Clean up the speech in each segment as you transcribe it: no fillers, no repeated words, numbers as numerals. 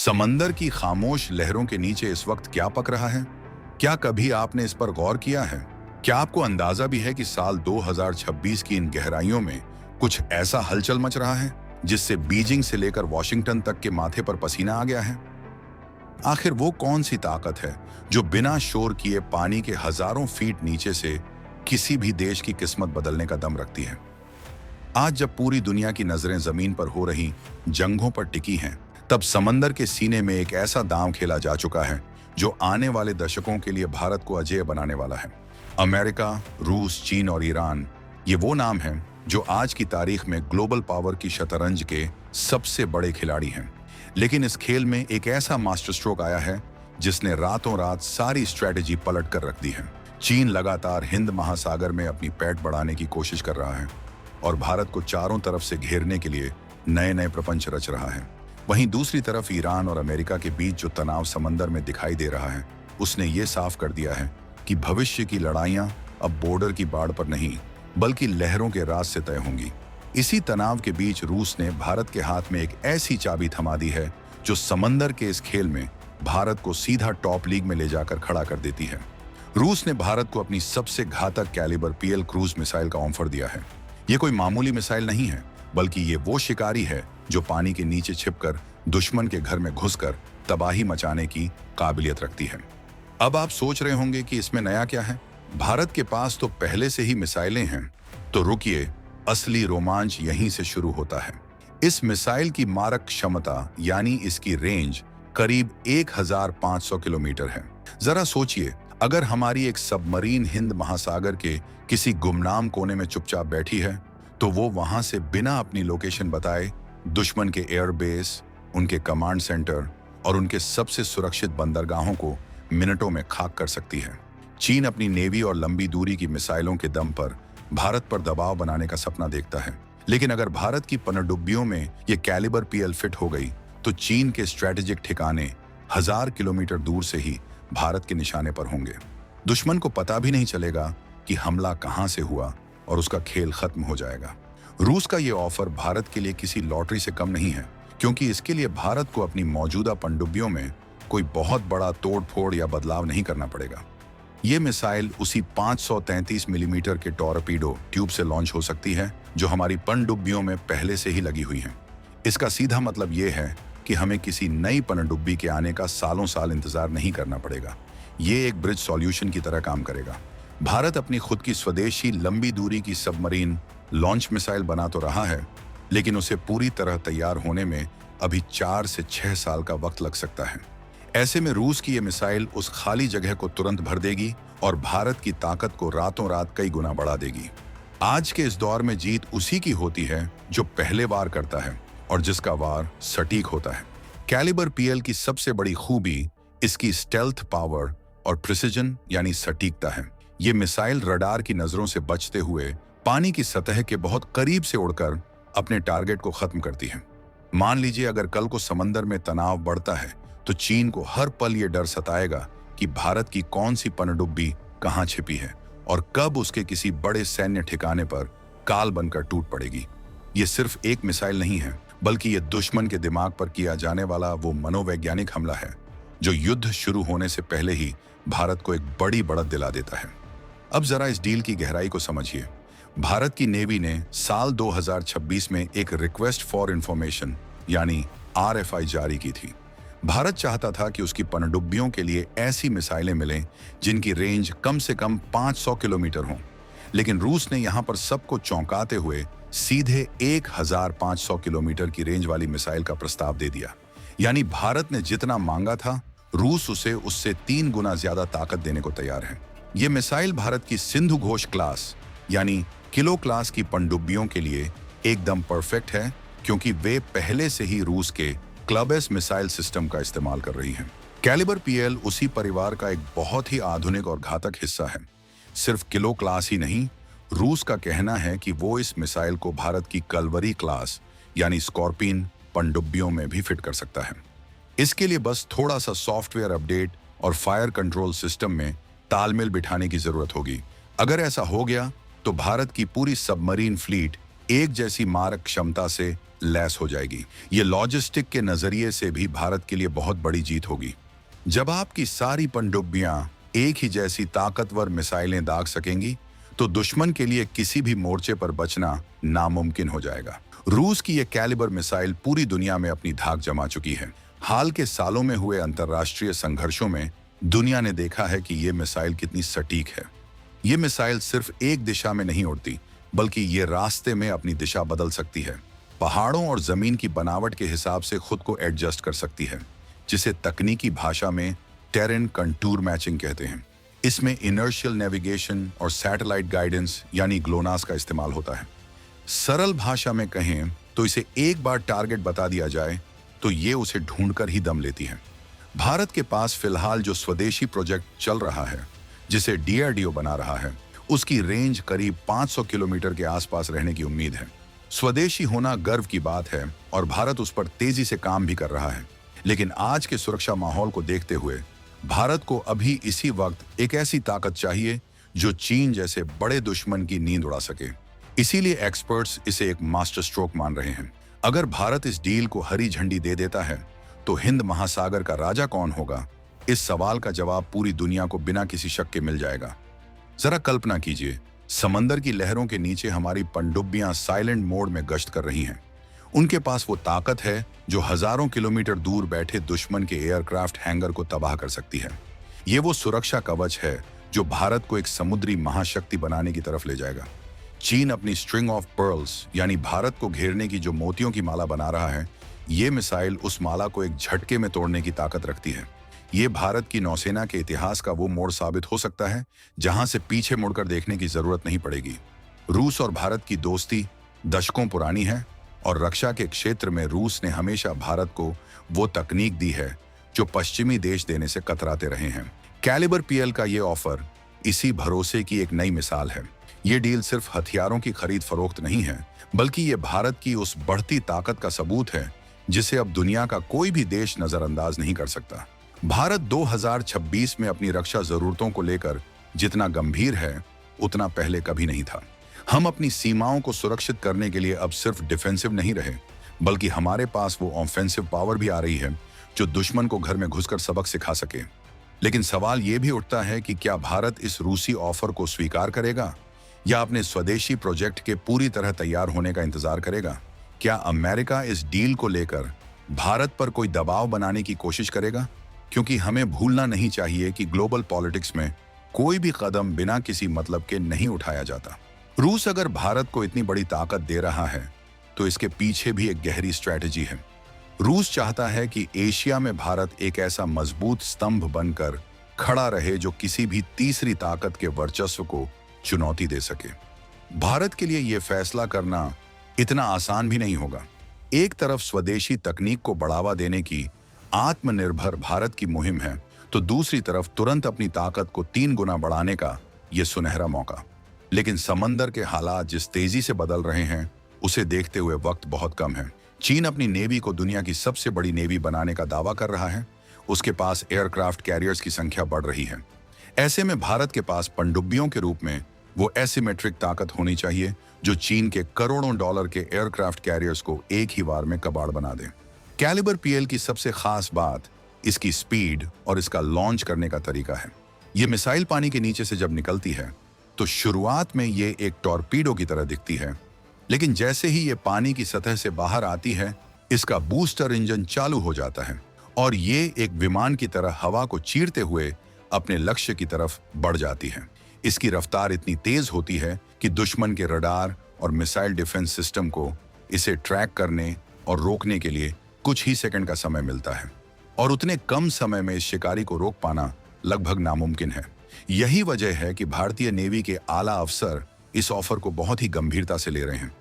समंदर की खामोश लहरों के नीचे इस वक्त क्या पक रहा है? क्या कभी आपने इस पर गौर किया है? क्या आपको अंदाजा भी है कि साल 2026 की इन गहराइयों में कुछ ऐसा हलचल मच रहा है जिससे बीजिंग से लेकर वॉशिंगटन तक के माथे पर पसीना आ गया है? आखिर वो कौन सी ताकत है जो बिना शोर किए पानी के हजारों फीट नीचे से किसी भी देश की किस्मत बदलने का दम रखती है? आज जब पूरी दुनिया की नजरें जमीन पर हो रही जंगों पर टिकी हैं, तब समंदर के सीने में एक ऐसा दांव खेला जा चुका है जो आने वाले दशकों के लिए भारत को अजेय बनाने वाला है। अमेरिका, रूस, चीन और ईरान, ये वो नाम हैं जो आज की तारीख में ग्लोबल पावर की शतरंज के सबसे बड़े खिलाड़ी हैं। लेकिन इस खेल में एक ऐसा मास्टर स्ट्रोक आया है जिसने रातों रात सारी स्ट्रेटेजी पलट कर रख दी है। चीन लगातार हिंद महासागर में अपनी पैठ बढ़ाने की कोशिश कर रहा है और भारत को चारों तरफ से घेरने के लिए नए नए प्रपंच रच रहा है। वहीं दूसरी तरफ ईरान और अमेरिका के बीच जो तनाव समंदर में दिखाई दे रहा है, उसने ये साफ कर दिया है कि भविष्य की लड़ाइयां अब बॉर्डर की बाड़ पर नहीं बल्कि लहरों के राज से तय होंगी। इसी तनाव के बीच रूस ने भारत के हाथ में एक ऐसी चाबी थमा दी है जो समंदर के इस खेल में भारत को सीधा टॉप लीग में ले जाकर खड़ा कर देती है। रूस ने भारत को अपनी सबसे घातक कैलिबर PL क्रूज मिसाइल का ऑफर दिया है। ये कोई मामूली मिसाइल नहीं है, बल्कि ये वो शिकारी है जो पानी के नीचे छिपकर दुश्मन के घर में घुसकर तबाही मचाने की काबिलियत रखती है। अब आप सोच रहे होंगे कि इसमें नया क्या है? भारत के पास तो पहले से ही मिसाइलें हैं। तो रुकिए, असली रोमांच यहीं से शुरू होता है। इस मिसाइल की मारक क्षमता यानी इसकी रेंज करीब 1500 किलोमीटर है। जरा सोचिए, अगर हमारी एक सबमरीन हिंद महासागर के किसी गुमनाम कोने में चुपचाप बैठी है, तो वो वहां से बिना अपनी लोकेशन बताए दुश्मन के एयरबेस, उनके कमांड सेंटर और उनके सबसे सुरक्षित बंदरगाहों को मिनटों में खाक कर सकती है। चीन अपनी नेवी और लंबी दूरी की मिसाइलों के दम पर भारत पर दबाव बनाने का सपना देखता है। लेकिन अगर भारत की पनडुब्बियों में ये कैलिबर PL फिट हो गई, तो चीन के स्ट्रेटेजिक ठिकाने 1000 किलोमीटर दूर से ही भारत के निशाने पर होंगे। दुश्मन को पता भी नहीं चलेगा कि हमला कहां से हुआ और उसका खेल खत्म हो जाएगा। रूस का ये ऑफर भारत के लिए किसी लॉटरी से कम नहीं है, क्योंकि इसके लिए भारत को अपनी मौजूदा पनडुब्बियों में कोई बहुत बड़ा तोड़फोड़ या बदलाव नहीं करना पड़ेगा। ये मिसाइल उसी 533 मिलीमीटर के टॉरपीडो ट्यूब से लॉन्च हो सकती है जो हमारी पनडुब्बियों में पहले से ही लगी हुई हैं। इसका सीधा मतलब ये है कि हमें किसी नई पनडुब्बी के आने का सालों साल इंतजार नहीं करना पड़ेगा। ये एक ब्रिज सॉल्यूशन की तरह काम करेगा। भारत अपनी खुद की स्वदेशी लंबी दूरी की सबमरीन लॉन्च मिसाइल बना तो रहा है, लेकिन उसे पूरी तरह तैयार होने में अभी 4 से 6 साल का वक्त लग सकता है। ऐसे में रूस की यह मिसाइल उस खाली जगह को तुरंत भर देगी और भारत की ताकत को रातों रात कई गुना बढ़ा देगी। आज के इस दौर में जीत उसी की होती है जो पहले वार करता है और जिसका वार सटीक होता है। कैलिबर PL की सबसे बड़ी खूबी इसकी स्टेल्थ पावर और प्रिसिजन यानी सटीकता है। ये मिसाइल रडार की नजरों से बचते हुए पानी की सतह के बहुत करीब से उड़कर अपने टारगेट को खत्म करती है। मान लीजिए अगर कल को समंदर में तनाव बढ़ता है, तो चीन को हर पल ये डर सताएगा कि भारत की कौन सी पनडुब्बी कहां छिपी है और कब उसके किसी बड़े सैन्य ठिकाने पर काल बनकर टूट पड़ेगी। ये सिर्फ एक मिसाइल नहीं है, बल्कि ये दुश्मन के दिमाग पर किया जाने वाला वो मनोवैज्ञानिक हमला है जो युद्ध शुरू होने से पहले ही भारत को एक बड़ी बढ़त दिला देता है। अब जरा इस डील की गहराई को समझिए। भारत की नेवी ने साल 2026 में एक रिक्वेस्ट फॉर इंफॉर्मेशन यानी RFI जारी की थी। भारत चाहता था कि उसकी पनडुब्बियों के लिए ऐसी मिसाइलें मिलें जिनकी रेंज कम से कम 500 किलोमीटर हो। लेकिन रूस ने यहां पर सबको चौंकाते हुए सीधे 1500 किलोमीटर की रेंज वाली मिसाइल का प्रस्ताव दे दिया। यानी भारत ने जितना मांगा था, रूस उसे उससे 3 गुना ज्यादा ताकत देने को तैयार है। ये मिसाइल भारत की सिंधु घोष क्लास यानी किलो क्लास की पनडुब्बियों के लिए एकदम परफेक्ट है, क्योंकि वे पहले से ही रूस के क्लब S मिसाइल सिस्टम का इस्तेमाल कर रही हैं। कैलिबर PL उसी परिवार का एक बहुत ही आधुनिक और घातक हिस्सा है। सिर्फ किलो क्लास ही नहीं, रूस का कहना है कि वो इस मिसाइल को भारत की कलवरी क्लास यानी स्कॉर्पियन पनडुब्बियों में भी फिट कर सकता है। इसके लिए बस थोड़ा सा सॉफ्टवेयर अपडेट और फायर कंट्रोल सिस्टम में तालमेल बिठाने की जरूरत होगी। अगर ऐसा हो गया तो भारत की पूरी सबमरीन फ्लीट एक जैसी मारक क्षमता से लैस हो जाएगी। ये लॉजिस्टिक के नजरिए से भी भारत के लिए बहुत बड़ी जीत होगी। जब आपकी सारी पनडुब्बियां एक ही जैसी ताकतवर मिसाइलें दाग सकेंगी, तो दुश्मन के लिए किसी भी मोर्चे पर बचना नामुमकिन हो जाएगा। रूस की यह कैलिबर मिसाइल पूरी दुनिया में अपनी धाक जमा चुकी है। हाल के सालों में हुए अंतर्राष्ट्रीय संघर्षों में दुनिया ने देखा है कि यह मिसाइल कितनी सटीक है। ये मिसाइल सिर्फ एक दिशा में नहीं उड़ती, बल्कि ये रास्ते में अपनी दिशा बदल सकती है। पहाड़ों और जमीन की बनावट के हिसाब से खुद को एडजस्ट कर सकती है, जिसे तकनीकी भाषा में टेरेन कंटूर मैचिंग कहते हैं। इसमें इनर्शियल नेविगेशन और सैटेलाइट गाइडेंस यानी ग्लोनास का इस्तेमाल होता है। सरल भाषा में कहें तो इसे एक बार टारगेट बता दिया जाए तो ये उसे ढूंढकर ही दम लेती है। भारत के पास फिलहाल जो स्वदेशी प्रोजेक्ट चल रहा है, जिसे डीआरडीओ बना रहा है, उसकी रेंज करीब 500 किलोमीटर के आसपास रहने की उम्मीद है। स्वदेशी होना गर्व की बात है और भारत उस पर तेजी से काम भी कर रहा है। लेकिन आज के सुरक्षा माहौल को देखते हुए भारत को अभी इसी वक्त एक ऐसी ताकत चाहिए जो चीन जैसे बड़े दुश्मन की नींद उड़ा सके। इसीलिए एक्सपर्ट्स इसे एक मास्टर स्ट्रोक मान रहे हैं। अगर भारत इस डील को हरी झंडी दे देता है तो हिंद महासागर का राजा कौन होगा? इस सवाल का जवाब पूरी दुनिया को बिना किसी शक के मिल जाएगा। जरा कल्पना कीजिए, समंदर की लहरों के नीचे हमारी पनडुब्बियां साइलेंट मोड में गश्त कर रही हैं। उनके पास वो ताकत है जो हजारों किलोमीटर दूर बैठे दुश्मन के एयरक्राफ्ट हैंगर को तबाह कर सकती है। ये वो सुरक्षा कवच है जो भारत को एक समुद्री महाशक्ति बनाने की तरफ ले जाएगा। चीन अपनी स्ट्रिंग ऑफ पर्ल्स यानी भारत को घेरने की जो मोतियों की माला बना रहा है, ये मिसाइल उस माला को एक झटके में तोड़ने की ताकत रखती है। ये भारत की नौसेना के इतिहास का वो मोड़ साबित हो सकता है जहां से पीछे मुड़कर देखने की जरूरत नहीं पड़ेगी। रूस और भारत की दोस्ती दशकों पुरानी है और रक्षा के क्षेत्र में रूस ने हमेशा भारत को वो तकनीक दी है जो पश्चिमी देश देने से कतराते रहे हैं। कैलिबर पीएल का ये ऑफर इसी भरोसे की एक नई मिसाल है। ये डील सिर्फ हथियारों की खरीद फरोख्त नहीं है, बल्कि ये भारत की उस बढ़ती ताकत का सबूत है जिसे अब दुनिया का कोई भी देश नजरअंदाज नहीं कर सकता। भारत 2026 में अपनी रक्षा जरूरतों को लेकर जितना गंभीर है, उतना पहले कभी नहीं था। हम अपनी सीमाओं को सुरक्षित करने के लिए अब सिर्फ डिफेंसिव नहीं रहे, बल्कि हमारे पास वो ऑफेंसिव पावर भी आ रही है जो दुश्मन को घर में घुसकर सबक सिखा सके। लेकिन सवाल ये भी उठता है कि क्या भारत इस रूसी ऑफर को स्वीकार करेगा या अपने स्वदेशी प्रोजेक्ट के पूरी तरह तैयार होने का इंतजार करेगा? क्या अमेरिका इस डील को लेकर भारत पर कोई दबाव बनाने की कोशिश करेगा? क्योंकि हमें भूलना नहीं चाहिए कि ग्लोबल पॉलिटिक्स में कोई भी कदम बिना किसी मतलब के नहीं उठाया जाता। रूस अगर भारत को इतनी बड़ी ताकत दे रहा है तो इसके पीछे भी एक गहरी स्ट्रैटेजी है। रूस चाहता है कि एशिया में भारत एक ऐसा मजबूत स्तंभ बनकर खड़ा रहे जो किसी भी तीसरी ताकत के वर्चस्व को चुनौती दे सके। भारत के लिए यह फैसला करना इतना आसान भी नहीं होगा। एक तरफ स्वदेशी तकनीक को बढ़ावा देने की आत्मनिर्भर भारत की मुहिम है, तो दूसरी तरफ तुरंत अपनी ताकत को 3 गुना बढ़ाने का यह सुनहरा मौका। लेकिन समंदर के हालात जिस तेजी से बदल रहे हैं, उसे देखते हुए वक्त बहुत कम है। चीन अपनी नेवी को दुनिया की सबसे बड़ी नेवी बनाने का दावा कर रहा है। उसके पास एयरक्राफ्ट कैरियर्स की संख्या बढ़ रही है। ऐसे में भारत के पास पनडुब्बियों के रूप में वो एसिमेट्रिक ताकत होनी चाहिए जो चीन के करोड़ों डॉलर के एयरक्राफ्ट कैरियर्स को एक ही बार में कबाड़ बना दे। कैलिबर पीएल की सबसे खास बात इसकी स्पीड और इसका लॉन्च करने का तरीका है। ये मिसाइल पानी के नीचे से जब निकलती है तो शुरुआत में ये एक टॉर्पीडो की तरह दिखती है, लेकिन जैसे ही ये पानी की सतह से बाहर आती है, इसका बूस्टर इंजन चालू हो जाता है और ये एक विमान की तरह हवा को चीरते हुए अपने लक्ष्य की तरफ बढ़ जाती है। इसकी रफ्तार इतनी तेज होती है कि दुश्मन के रडार और मिसाइल डिफेंस सिस्टम को इसे ट्रैक करने और रोकने के लिए कुछ ही सेकंड का समय मिलता है, और उतने कम समय में इस शिकारी को रोक पाना लगभग नामुमकिन है। यही वजह है कि भारतीय नेवी के आला अफसर इस ऑफर को बहुत ही गंभीरता से ले रहे हैं।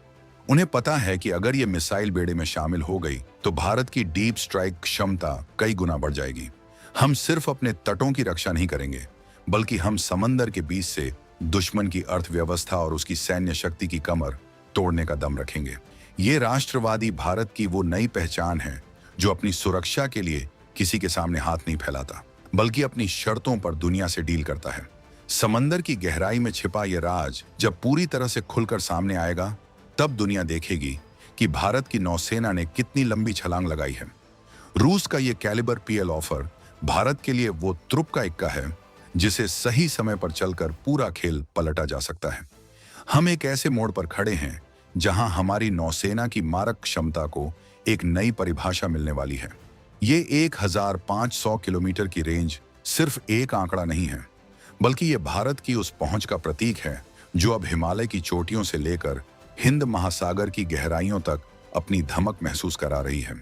उन्हें पता है कि अगर ये मिसाइल बेड़े में शामिल हो गई तो भारत की डीप स्ट्राइक क्षमता कई गुना बढ़ जाएगी। हम सिर्फ अपने तटों की रक्षा नहीं करेंगे, बल्कि हम समंदर के बीच से दुश्मन की अर्थव्यवस्था और उसकी सैन्य शक्ति की कमर तोड़ने का दम रखेंगे। ये राष्ट्रवादी भारत की वो नई पहचान है जो अपनी सुरक्षा के लिए किसी के सामने हाथ नहीं फैलाता, बल्कि अपनी शर्तों पर दुनिया से डील करता है। समंदर की गहराई में छिपा यह राज जब पूरी तरह से खुलकर सामने आएगा, तब दुनिया देखेगी कि भारत की नौसेना ने कितनी लंबी छलांग लगाई है। रूस का ये कैलिबर पीएल ऑफर भारत के लिए वो तुरुप का इक्का है जिसे सही समय पर चलकर पूरा खेल पलटा जा सकता है। हम एक ऐसे मोड़ पर खड़े हैं जहां हमारी नौसेना की मारक क्षमता को एक नई परिभाषा मिलने वाली है। ये 1500 किलोमीटर की रेंज सिर्फ एक आंकड़ा नहीं है, बल्कि ये भारत की उस पहुंच का प्रतीक है जो अब हिमालय की चोटियों से लेकर हिंद महासागर की गहराइयों तक अपनी धमक महसूस करा रही है।